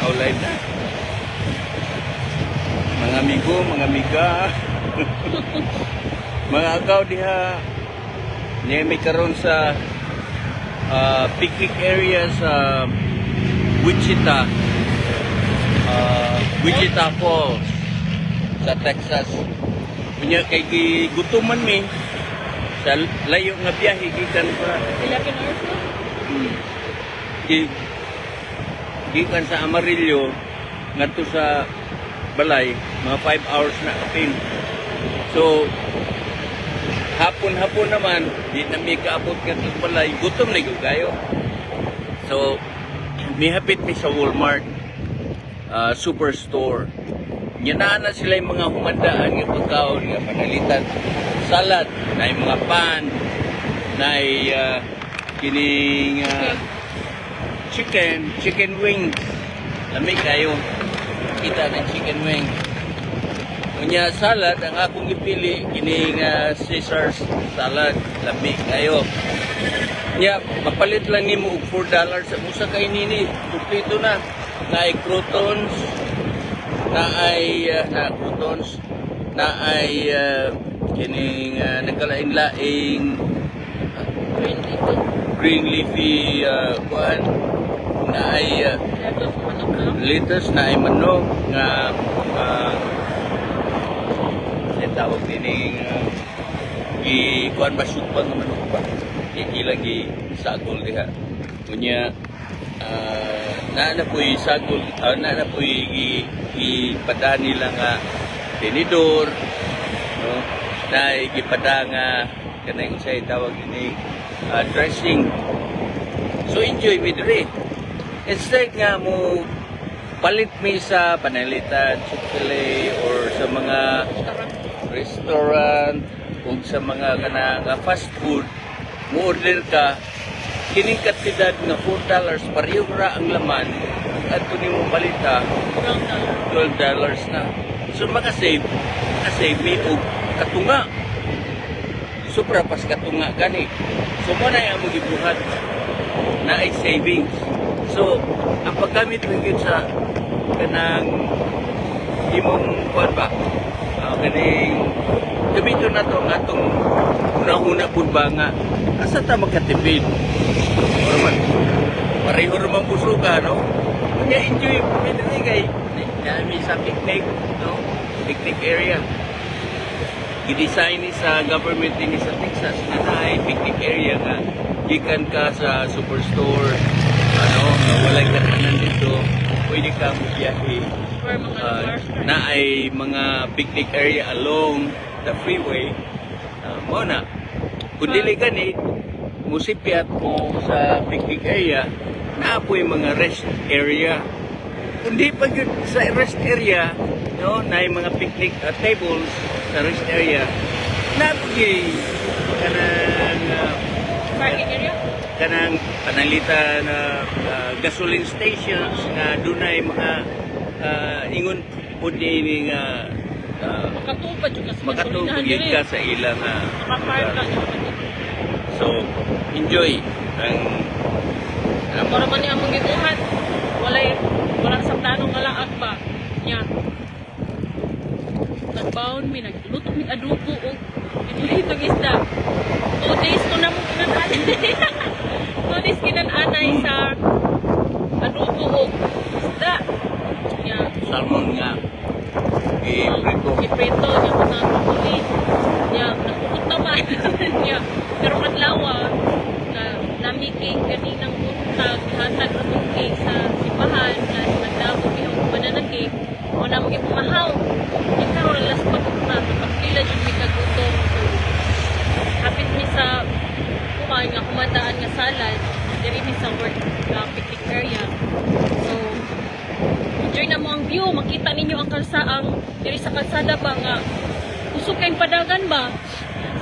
Outline na. Mga amigo, mga amiga. Mga agaw diha. Niya may karon sa picnic area sa Wichita. Wichita Falls sa Texas. Punya kay gutuman mi sa layo nga biyahe gikan pa. Philippine Earth no? Gikan sa Amarillo ngadto sa balay mga 5 hours na kapin. So hapon naman di na mi kaabot ngadto sa balay, gutom na gyud kayo. So mihapit mi sa Walmart superstore. Yan na sila yung mga humandaan ng pagkaon nga panalitan. Salad, na yung mga pan, na kining chicken wings. Lamig kayo. Kita ng chicken wings. Kunya salad, ang akong ipili, kining Caesar's salad. Lamig kayo. Nya, mapalit lang ni mo $4 sa musa kay nini. Kumpleto na. Na ay croutons, na ay kining nagkalaing-laing green leafy kuan, na ay lettuce, na ay manok nga tawag dining kuan ba supa nga manok ba ilang sagol diha kunya na po'y sagol, na po'y ipada nila nga tinidor, no? Na ipada nga kanang say tawag ini dressing. So enjoy mi diri. Instead nga mo palit mi sa panalitan, Chick-fil-A or sa mga restaurant o sa mga kanang fast food, mo order ka kining katidad nga $4 pareho ra ang laman at kung mo palita $12 na. So makasave may og katunga. Sobra pas katunga gani. So mo na yung gibuhat na ay savings. So ang paggamit lang yun sa kanang imong kuan ba? Kaning gamiton na to ang atong una-una pud ba nga asa ta magkatipid. Pareho naman puso ka, no? Kaya enjoy pumili kay may sa picnic, no? Picnic area. I-design ni sa government din sa Texas na ay picnic area nga. Gikan ka sa superstore, walay katanan dito, pwede ka magbiyahe. Na ay mga picnic area along the freeway. Mo na. Kung dili gani, musipyat mo sa picnic area, na po yung mga rest area. Kundi pag sa rest area, no, na yung mga picnic tables sa rest area, na po yung Parking area? Kanang panalitan na gasoline stations na doon na yung mga ingon po din Makatupad yung kasi makatupad yun ka sa ilang makapark lang yung so enjoy ang para man niya mong gibuhat walang saptanong ngalaak ba niya nagbaon mi nagluto mi adobo o itong isda 2 days ko na mo kinananay 2 days kinananay sa adobo o isda niya salmon nga iprito niya mga kapuli niya nakukot naman niya pero madlawa na namiking kaninang buntag hatag akong cake sa simbahan na nagdabo bihong mananagig o na mga pumahaw ikaw alas pagkuna kapila dyan may kagutom kapit mi sa kumain nga kumadaan nga salad diri mi sa work picnic area so enjoy na mo ang view makita ninyo ang kalsaang diri sa kalsada ba nga usok kayong padagan ba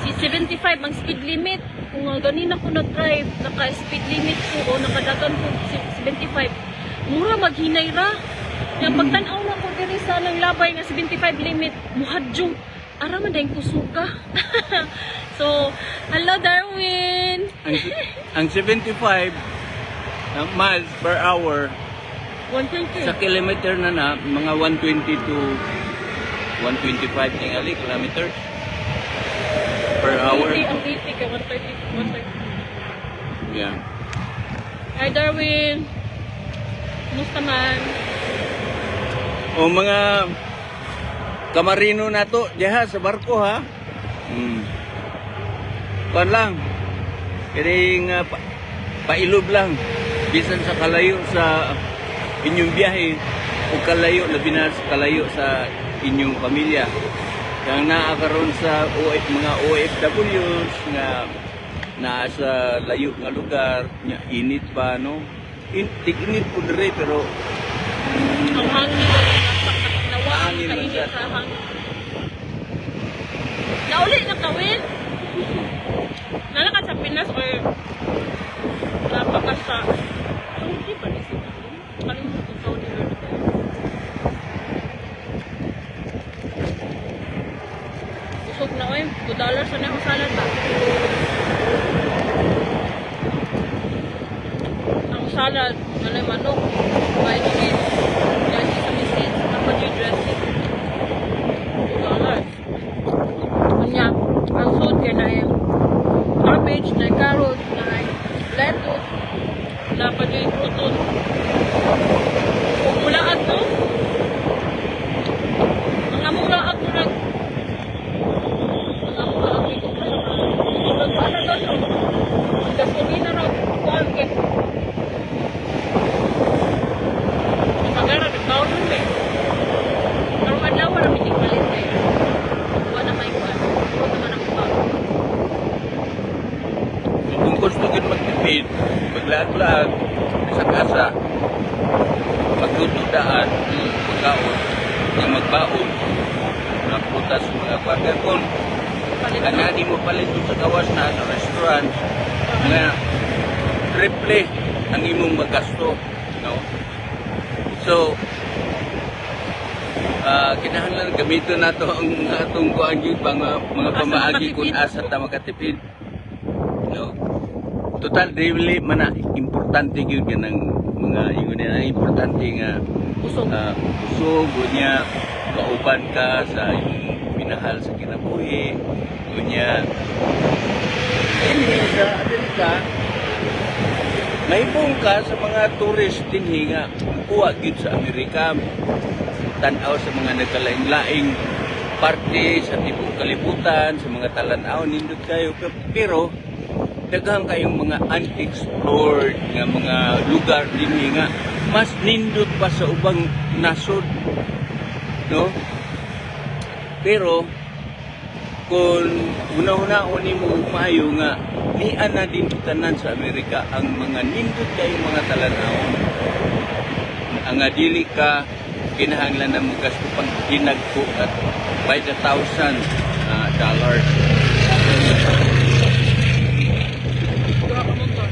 si 75 ang speed limit kung ganina ko nag-drive naka-speed limit ko o nakadagan ko 75 mura maghinay ra yung pagtanaw na ko diri sa nang labay nga 75 limit muhadjong ara man dayong kusuka so hello Darwin ang 75 miles per hour 120. sa kilometer na mga 120 to 125 tingali kilometers per hour. 80 ang 80 ka 130. Yeah. Hi Darwin. Musta man? O mga kamarino na to, diha sa barko ha. Kuan lang. Kiring pailob lang. Bisan sa kalayo sa inyong biyahe o kalayo, labi na sa kalayo sa inyong pamilya. Kaya naakaroon sa mga OFWs nga nasa layo nga lugar, nya init pa no. Init po dire pero Ang hangin na nawaan Hangin sa man inyo siya. sa hangin. Nauli na kawin? Nalakat sa Pinas or napakas sa Saudi ba ni sila? Kalimutan ko Saudi Arabia. Busog na oy, $2 sa na akong salad ba? Ang salad, nalay manok, may cheese, may sesame seeds, napadi dressing. $2. Kanya, ang food kaya na yung cabbage, na carrots, na lettuce, napadi prutos. Kung mulaat to, mga mulaat to nag mga mulaat ito pa sa mga gasolina raw, kuhaan ka. Pagara, nagbaon nun eh. Pero adlaw na miting palit eh. Huwag na may kuhaan. Huwag naman ang kuhaan. kung gusto kayo magtipid, maglaag-laag sa kasa, magtutudaan, magkaon, yung magbaon, mga prutas, mga bagay. Kung Palit kanani mo palit doon sa gawas na sa restaurant, nga triple ang imong magasto. No? So, kinahanglan gamiton nato ang atong kuan gyud mga pamaagi kung asa ta makatipid. No. Total really man na importante gyud kanang mga ingon na importante nga busog. busog niya kauban ka sa imong minahal sa kinabuhi niya hindi sa Amerika mahibong ka sa mga tourist dinhi nga kuha gyud sa Amerika tan-aw sa mga nagkalain-laing parte sa tibok kalibutan sa mga talan-aw nindot kayo pero daghang kayong mga unexplored nga mga lugar dinhi nga mas nindot pa sa ubang nasod no pero kung una-una nimo maayo nga nian na din tanan sa Amerika ang mga nindot kayong mga talan-aw ang dili ka kinahanglan na magasto pang hinagpo at by the $1,000. Dura ka motor.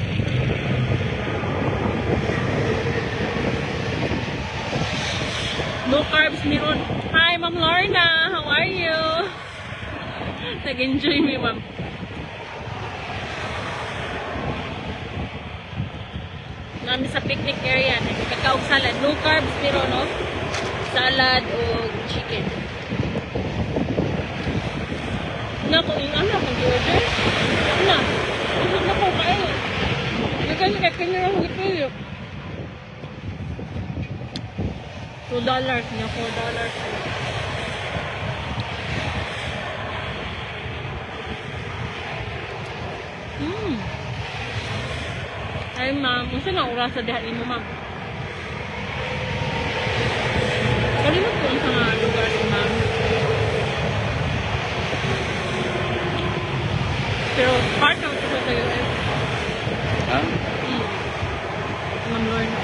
No carbs meron. Hi, Ma'am Lorna. How are you? Nag-enjoy me, Ma'am. Nami sa picnic area. Nagkakaog salad. No carbs meron, no? Salad o chicken. Naku, yung ano, kung i-order. Ano? Busog na ko kain. Kasi kanya lang ipilyo. $2 niya, $4. Ay, ma'am. Masa na oras sa dihan mo, ma'am? Kalimot ko sa nga lugar ni ma'am. Pero part ng ito sa US. Ha? Ma'am Lorna.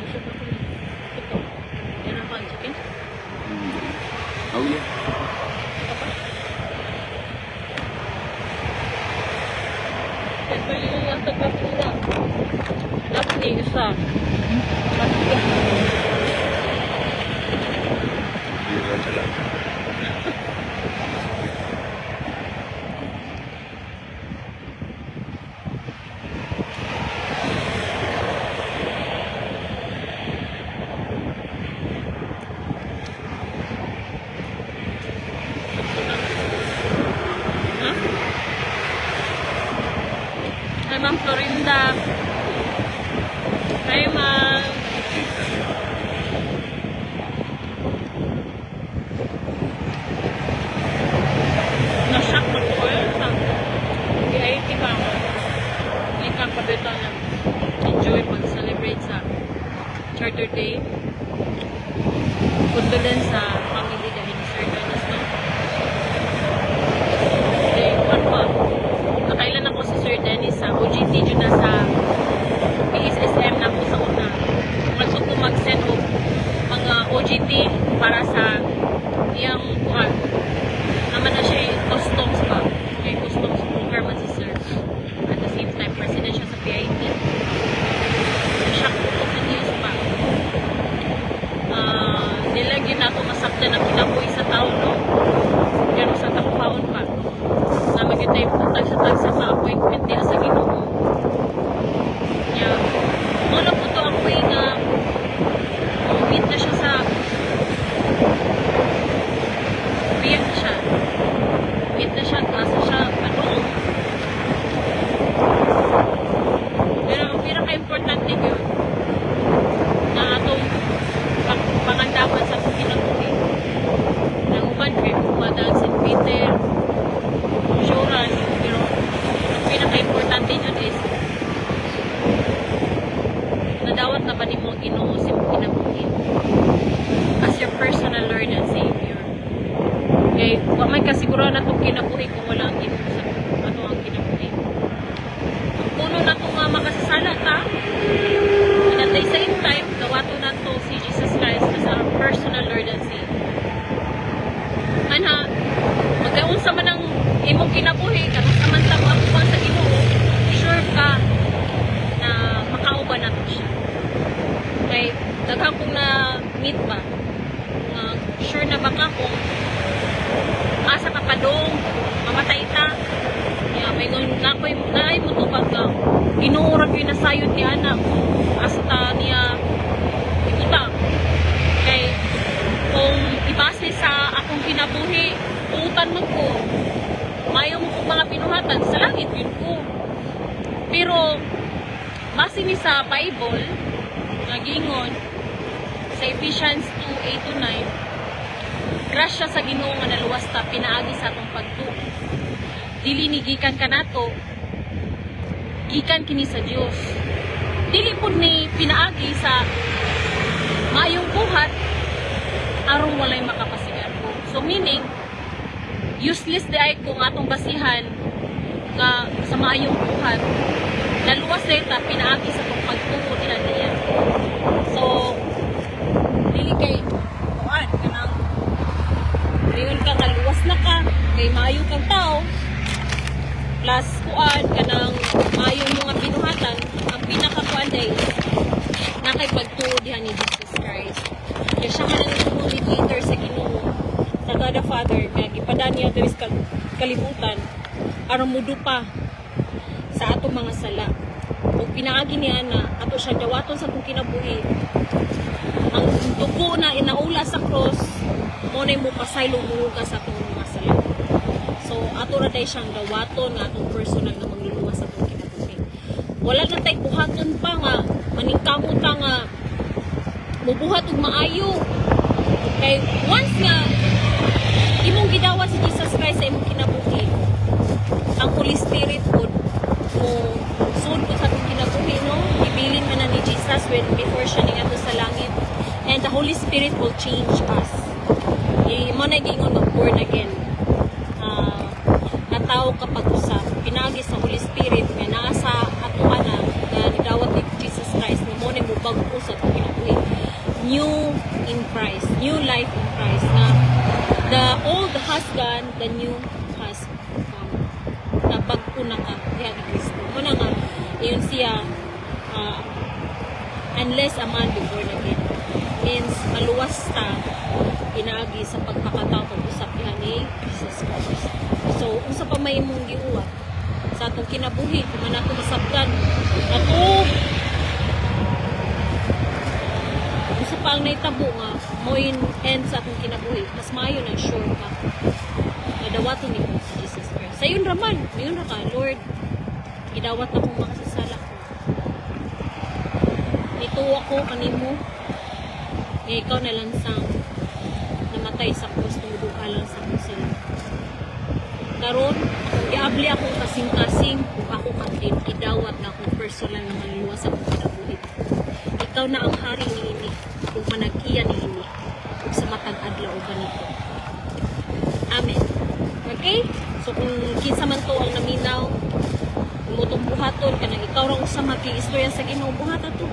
Busog ako. Ito. Yan ang pang chicken. Oh yeah. Ito yung nasa kapila. Last ni isa. Last Bira talaga. Ma'am Florinda. Hi, Ma'am. Na-shock mo ko sa PIT ba ako? Hindi ka pa dito na enjoy pag-celebrate sa Charter Day. Punto din sa family dahil ni Sir Dennis, no? Then, ano ba? Nakailan ako si Sir Dennis sa OGT dyan na sa PSSM na po sa una. Gusto ko mag-send of mga OGT para sa iyang kuhan. Naman na siya customs pa. May customs program si Sir. At the same time, president siya sa PIT. Shock ko sa news pa. Nilagyan na ako masakta na kinabuhi sa tao, no? Pero sa takupaon pa. Na maganda yung putag sa tag sa pa-appointment niya sa Ginoo. Yeah. Muna po to ako nga meet na siya sa biyak na siya. Meet na siya, klasa siya, ano? Pero ang pinaka-importante yun na atong pangandapan sa kinabuhi. Nang uban kayo, umadaan St. Peter, Joran, pero ang pinaka-importante yun is nadawat na ba ni mo Ginoo sa kinabuhi as your personal Lord and Savior. Okay, wa may kasiguran na itong kinabuhi kung wala ang Ginoo sa ano ang kinabuhi. Ang puno na itong makasasala ta, and at the same time, gawato na ito si Jesus Christ as our personal Lord and Savior. Anha, magkaunsa man ang imong kinabuhi, kapag samantang makuha sa Ginoo, sure ka na makauban na ito siya. Okay, daghang kong na-meet ba, sure na baka kung asa ka pa dong, mamatay ta. May nakoy naay mo to pagka inuurag yung nasayod ni anak. Asa ta niya ikuta. Kay kung ibase sa akong kinabuhi, utan mo ko. Mayo mo kong mga pinuhatan, sa langit yun ko. Pero base ni sa Bible, nagingon sa Ephesians 2:8-9, grasya sa Ginoo nga naluwas ta pinaagi sa atong pagtuo. Dili ni gikan kanato, gikan kini sa Dios. Dili pud ni pinaagi sa maayong buhat aron walay makapasigan ko. So meaning useless di ay kung atong basihan nga sa maayong buhat. Naluwas ta pinaagi sa atong pagtuo niya. So dili kay kuan kanang riyon ka kaluwas na ka kay maayo kang tao plus kuan kanang maayo mga binuhatan ang pinakakuan day na kay pagtuo diha ni Jesus Christ. Kaya siya man ang mediator sa Ginoo sa God the Father kaya gipadaan niya diri sa kalibutan aron mudupa sa atong mga sala. Ug pinaagi niya na ato siya dawaton sa atong kinabuhi. Ang dugo na inaula sa cross mo na mo pasaylo muhugas sa atong mga sala. So ato ra day siyang dawaton nga atong personal na magluluwas sa atong kinabuhi. Wala na tay buhaton pa nga maningkamot ta nga mubuhat og maayo. Kay once nga imong gidawat si Jesus Christ sa imong kinabuhi, ang Holy Spirit pod mo sud ko sa atong kinabuhi, no? Ibilin man na ni Jesus when before siya niadto sa langit. And the Holy Spirit will change us. Mo na gingon mag born again. Nataw kapag usap pinagi sa Holy Spirit nga naa sa ato ana nga nidawat ni Jesus Christ mo na mo bag-o sa atong kinabuhi. New in Christ, new life in Christ. Na the old has gone, the new has come. Na bag-o na ka diha ni Kristo. Mo na nga iyon siya unless a man be born again means maluwas ta inaagi sa pagkakatao pag-usap diha ni Jesus Christ. So unsa pa may imong giuwat sa atong kinabuhi kung man ato masabtan ato usa pa ang naitabo nga mo in end sa atong kinabuhi mas maayo na sure ka nadawaton ni Jesus Christ. Sayon raman, mayon ra ka Lord, Idawat na kong makasasala ko. Ito ako kanimo. Nga ikaw na lang sang namatay sa krus tumuduha lang sa sila. Karon, iabli ako kasing-kasing kung ako kantin, idawat na akong personal na maluluwa sa akong kinabuhi. Ikaw na ang hari ni ini, kung manag-iya ni ini, kung sa matag adlaw o ganito. Amen. Okay? So kung kinsa man to ang naminaw, mutong buhaton ka na ikaw ra usa maki-istorya sa Ginoo buhata to.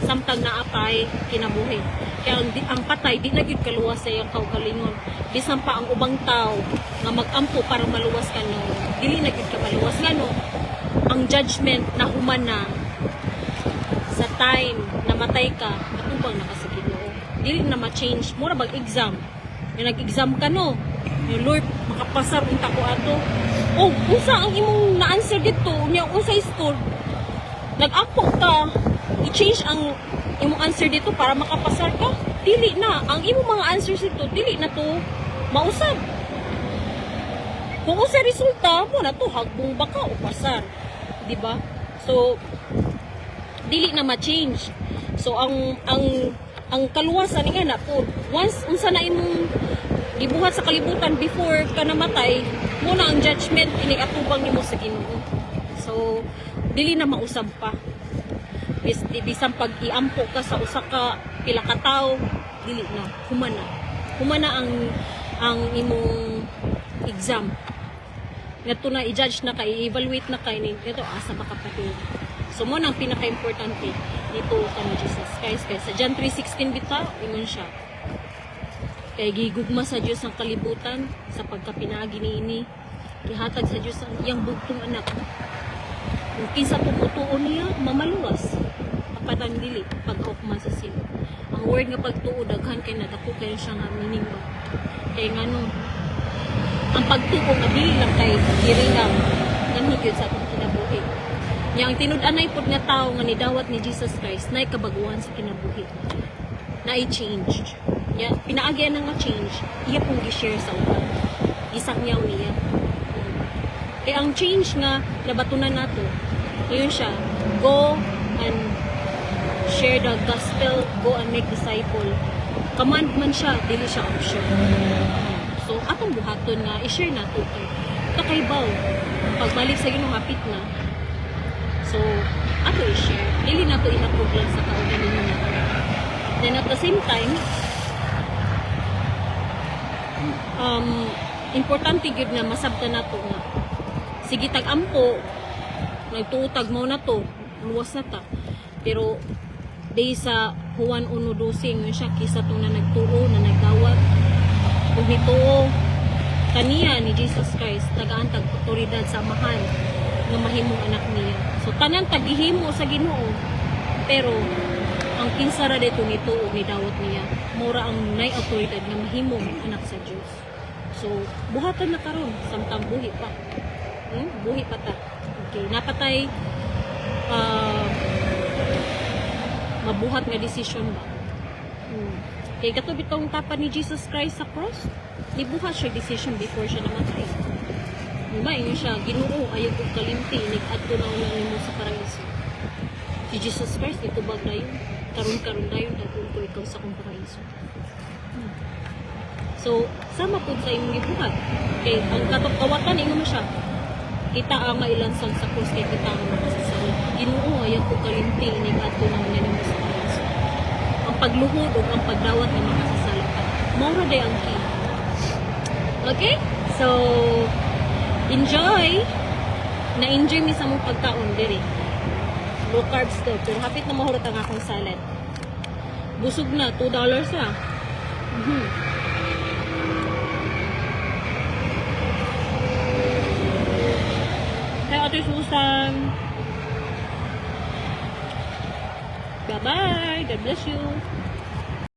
Samtang naapay kinabuhi. Kaya ang patay di na gyud kaluwas sa iyang kaugalingon. Bisan pa ang ubang tao nga mag-ampo para maluwas ka no, dili na gyud ka maluwas ngano. Ang judgment na human na sa time na matay ka, matubang na ka sa Ginoo. Dili na ma-change. Mura bag exam. Yung nag-exam ka no, yung Lord, makapasar unta ko ato. Oh, unsa ang imong na-answer dito? Unya unsa score? Nag-ampo ka, i-change ang imong answer dito para makapasar ka? Dili na. Ang imong mga answers dito, dili na to mausab. Kung unsa resulta mo na to, hagbong baka o pasar. Diba? So, dili na ma-change. So, ang kaluwasan nga na po, once unsa na imong gibuhat sa kalibutan before ka namatay, muna ang judgment iniatubang nimo sa Ginoo. So, dili na mausab pa. Bisan pag iampo ka sa usa ka pila ka tawo, dili na, humana. Humana ang imong exam. Ngato na i-judge na ka, i-evaluate na ka ini. Ito asa makapatuloy. So mo nang pinaka-importante dito kani Jesus Christ. Kaya sa John 3:16 bitaw, ingon siya. Kay gigugma sa Dios ang kalibutan sa pagkapinaagi niini. Gihatag sa Dios ang iyang bugtong anak. Kung kinsa tumutuon niya, mamaluwas. Apatang dili pag-aukman sa sila. Ang word nga pagtuo daghan kay nadako kayo siya nga meaning ba. Kay ngano ang pagtuo nga dili lang kay giringang nanhigid sa atong kinabuhi. Yang tinud-anay pud nga tawo nga nidawat ni Jesus Christ nay kabaguhan sa kinabuhi. Na i-change. Ya, pinaagi na nga change. Iya pong gi-share sa uban. Isangyaw niya. Kaya ang change nga nabatunan nato, yun siya, go and share the gospel, go and make disciple. Command man siya, dili siya option. So, atong buhaton nga, i-share nato kay kakaibaw. Pagbalik sa Ginoo hapit na. So, ato i-share. Dili nato ihatog lang sa kaugalingon nato. Then at the same time, importante gyud na masabtan nato nga sige tag-ampo nagtuutag mo na to luwas na ta pero day sa Juan 1:12 yun siya kisa to na nagtuo na nagdawat kung nituo kaniya ni Jesus Christ nagaantag otoridad sa amahan nga mahimong anak niya so tanan tagihimo sa Ginoo pero ang kinsara dito nituo ni dawat niya mura ang nay otoridad nga mahimong anak sa Dios. So, buhatan na karon samtang buhi pa. Buhi pa ta. Okay, napatay mabuhat nga decision ba. Kay kato bitong tapa ni Jesus Christ sa cross, nibuhat siya decision before siya namatay. Diba, yun siya, Ginoo, ayaw kong kalimti, nag-adto na ulang nimo sa paraiso. Si Jesus Christ, itubag na yun. Karon na yun, dagong ko ikaw sa kong paraiso. So, sama po sa imong gibuhat. Okay, ang katokawatan ingon mo siya. Kita ang mailansang sa cross kay kita ang makasasali. Ginoo ayaw ko kalimti ni adto nang nimo sa paraiso. Ang pagluhod o ang pagdawat ng makasasala ka. Mao day ang key. Okay? So, enjoy. Na-enjoy mi sa mong pagkaon diri. Low carbs to. Pero hapit na mahurot ang akong salad. Busog na, $2 na. Kaya Ate Susan. Bye-bye. God bless you.